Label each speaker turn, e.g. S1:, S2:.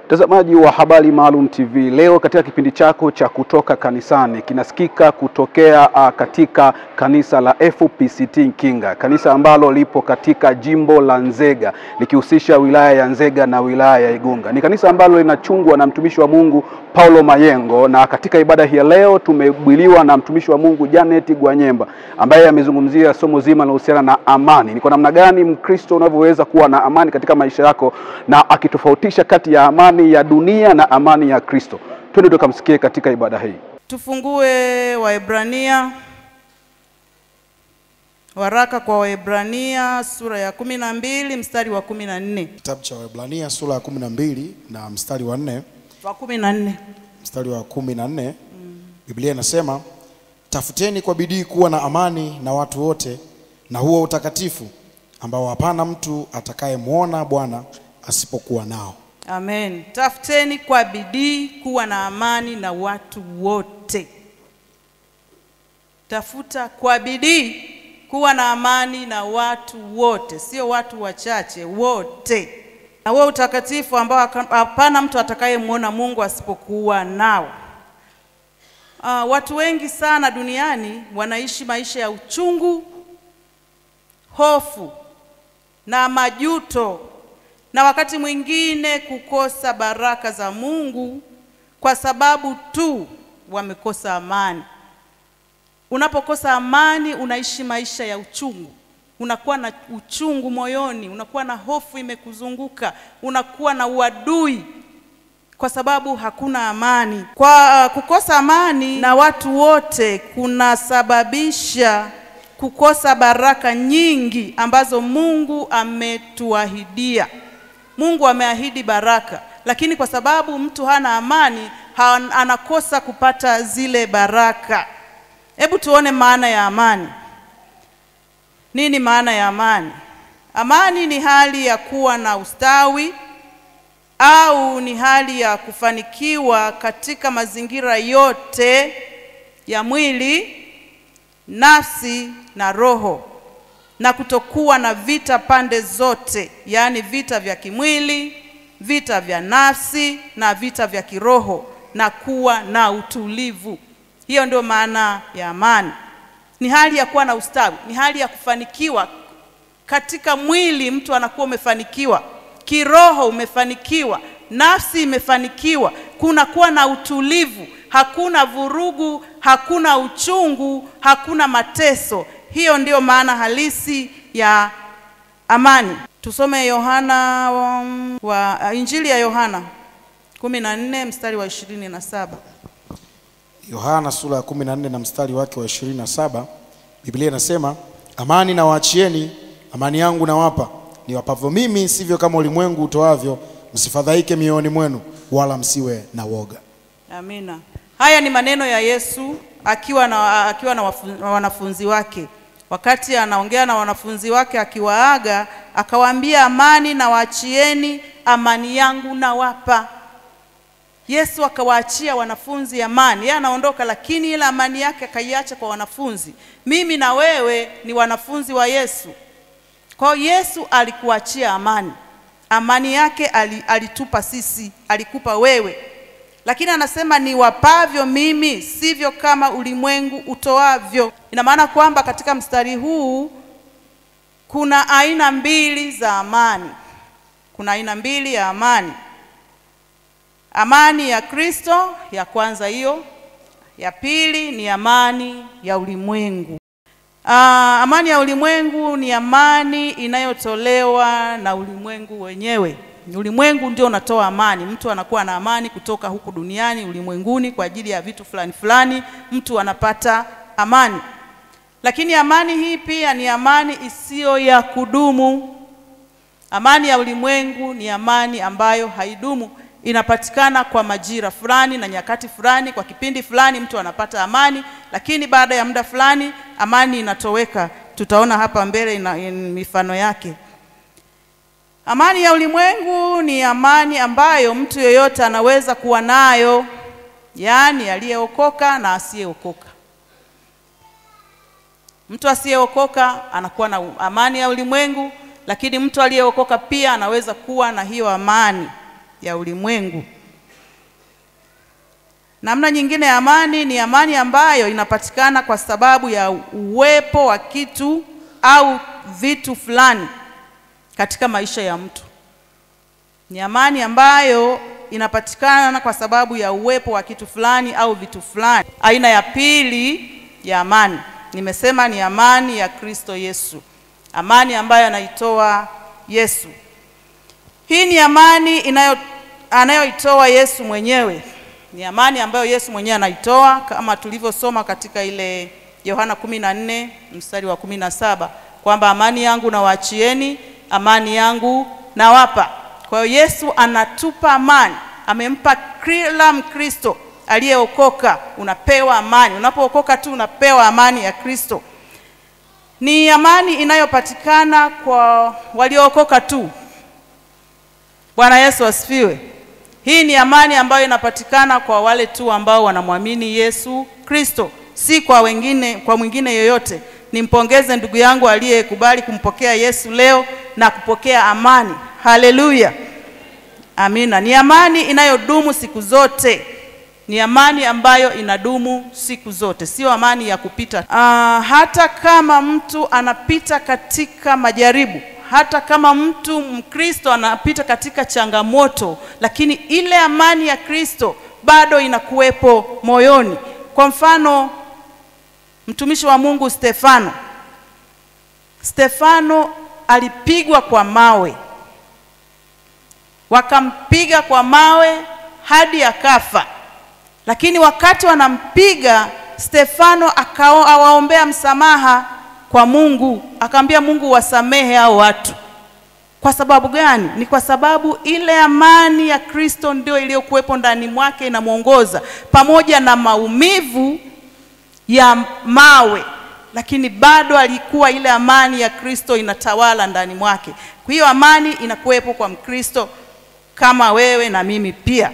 S1: Mtazamaji wa Habari Maalum TV, leo katika kipindi chako cha kutoka kanisani kinasikika kutokea katika kanisa la FPCT Nkinga, kanisa ambalo lipo katika jimbo la Nzega likihusisha wilaya ya Nzega na wilaya ya Igunga. Ni kanisa ambalo linachungwa na mtumishi wa Mungu Paulo Mayengo, na katika ibada hii leo tumehubiriwa na mtumishi wa Mungu Janet Gwanyemba ambaye amezungumzia somo zima linalohusiana na amani. Ni kwa namna gani Mkristo unavyoweza kuwa na amani katika maisha yako, na akitofautisha kati ya amani ya dunia na amani ya Kristo. Twende tukamsikie katika ibada hii.
S2: Tufungue Waebrania, waraka kwa Waebrania sura ya 12 mstari wa 14.
S3: Kitabu cha Waebrania sura ya 12 na mstari wa 4.
S2: Wa 14.
S3: Mstari wa 14. Biblia inasema, tafuteni kwa bidii kuwa na amani na watu wote na huo utakatifu ambao hapana mtu atakayemuona Bwana asipokuwa nao.
S2: Amen. Tafuteni kwa bidii kuwa na amani na watu wote. Tafuta kwa bidii kuwa na amani na watu wote, sio watu wachache, wote. Na huo utakatifu ambao hapana mtu atakayemuona Mungu asipokuwa nao. Watu wengi sana duniani wanaishi maisha ya uchungu, hofu na majuto, na wakati mwingine kukosa baraka za Mungu kwa sababu tu wamekosa amani. Unapokosa amani unaishi maisha ya uchungu. Unakuwa na uchungu moyoni, unakuwa na hofu imekuzunguka, unakuwa na uadui kwa sababu hakuna amani. Kwa kukosa amani na watu wote kunasababisha kukosa baraka nyingi ambazo Mungu ametuahidia. Mungu ameahidi baraka, lakini kwa sababu mtu hana amani, anakosa kupata zile baraka. Hebu tuone maana ya amani. Nini maana ya amani? Amani ni hali ya kuwa na ustawi au ni hali ya kufanikiwa katika mazingira yote ya mwili, nafsi na roho, na kutokuwa na vita pande zote, yaani vita vya kimwili, vita vya nafsi na vita vya kiroho, na kuwa na utulivu. Hiyo ndio maana ya amani. Ni hali ya kuwa na ustawi, ni hali ya kufanikiwa katika mwili, mtu anakuwa umefanikiwa, kiroho umefanikiwa, nafsi imefanikiwa, kuna kuwa na utulivu, hakuna vurugu, hakuna uchungu, hakuna mateso. Hiyo ndio maana halisi ya amani. Tusome Injili ya Yohana 14 mstari wa 27.
S3: Yohana sura ya 14 na mstari wake wa 27. Biblia inasema, amani na waachieni, amani yangu nawapa, niwapavyo mimi sivyo kama ulimwengu utoavyo, msifadhaike mioyoni mwenu wala msiwe na woga.
S2: Amina. Haya ni maneno ya Yesu akiwa na wanafunzi wake. Wakati anaongea na wanafunzi wake akiwaaga, akawaambia, amani na waachieni, amani yangu nawapa. Yesu akawaachia wanafunzi amani. Yeye anaondoka, lakini ile amani yake akaiacha kwa wanafunzi. Mimi na wewe ni wanafunzi wa Yesu. Kwa Yesu alikuachia amani. Amani yake alitupa sisi, alikupa wewe. Lakini anasema niwapavyo mimi sivyo kama ulimwengu utoavyo. Ina maana kwamba katika mstari huu kuna aina mbili za amani. Kuna aina mbili ya amani. Amani ya Kristo, ya kwanza hiyo. Ya pili ni amani ya ulimwengu. Amani ya ulimwengu ni amani inayotolewa na ulimwengu wenyewe. Ulimwengu ndio unatoa amani. Mtu anakuwa na amani kutoka huku duniani, ulimwenguni, kwa ajili ya vitu fulani fulani, mtu anapata amani. Lakini amani hii pia ni amani isiyo ya kudumu. Amani ya ulimwengu ni amani ambayo haidumu. Inapatikana kwa majira fulani na nyakati fulani, kwa kipindi fulani mtu anapata amani, lakini baada ya muda fulani amani inatoweka. Tutaona hapa mbele mifano yake. Amani ya ulimwengu ni amani ambayo mtu yeyote anaweza kuwa nayo, yaani aliyeokoka na asiyeokoka. Mtu asiyeokoka anakuwa na amani ya ulimwengu, lakini mtu aliyeokoka pia anaweza kuwa na hiyo amani. ya ulimwengu. Namna nyingine ya amani ni amani ambayo inapatikana kwa sababu ya uwepo wa kitu au vitu fulani katika maisha ya mtu. Ni amani ambayo inapatikana kwa sababu ya uwepo wa kitu fulani au vitu fulani. Aina ya pili ya amani, nimesema ni amani ya Kristo Yesu. Amani ambayo anaitoa Yesu. Hii ni amani anayoitoa Yesu mwenyewe. Ni amani ambayo Yesu mwenyewe anaitoa kama tulivyosoma katika ile Yohana 14 mstari wa 17 kwamba amani yangu nawaachieni, amani yangu nawapa. Kwa hiyo Yesu anatupa amani, amempa kila Mkristo aliyeokoka. Unapewa amani, unapookoka tu unapewa amani ya Kristo. Ni amani inayopatikana kwa waliookoka tu. Bwana Yesu asifiwe. Hii ni amani ambayo inapatikana kwa wale tu ambao wanamwamini Yesu Kristo, si kwa wengine, kwa mwingine yoyote. Nimpongeze ndugu yangu aliyekubali kumpokea Yesu leo na kupokea amani. Haleluya. Amina. Ni amani inayodumu siku zote. Ni amani ambayo inadumu siku zote, sio amani ya kupita. Hata kama mtu anapita katika majaribu, hata kama mtu Mkristo anapita katika changamoto, lakini ile amani ya Kristo bado inakuwepo moyoni. Kwa mfano, mtumishi wa Mungu Stefano alipigwa kwa mawe. Wakampiga kwa mawe hadi akafa. Lakini wakati wanampiga, Stefano akawaombea msamaha kwa Mungu. Akamwambia Mungu wasamehe hao watu. Kwa sababu gani? Ni kwa sababu ile amani ya Kristo ndio iliyokuwepo ndani mwake inamuongoza, pamoja na maumivu ya mawe, lakini bado alikuwa ile amani ya Kristo inatawala ndani mwake. Kwa hiyo amani inakuwepo kwa Mkristo kama wewe na mimi pia.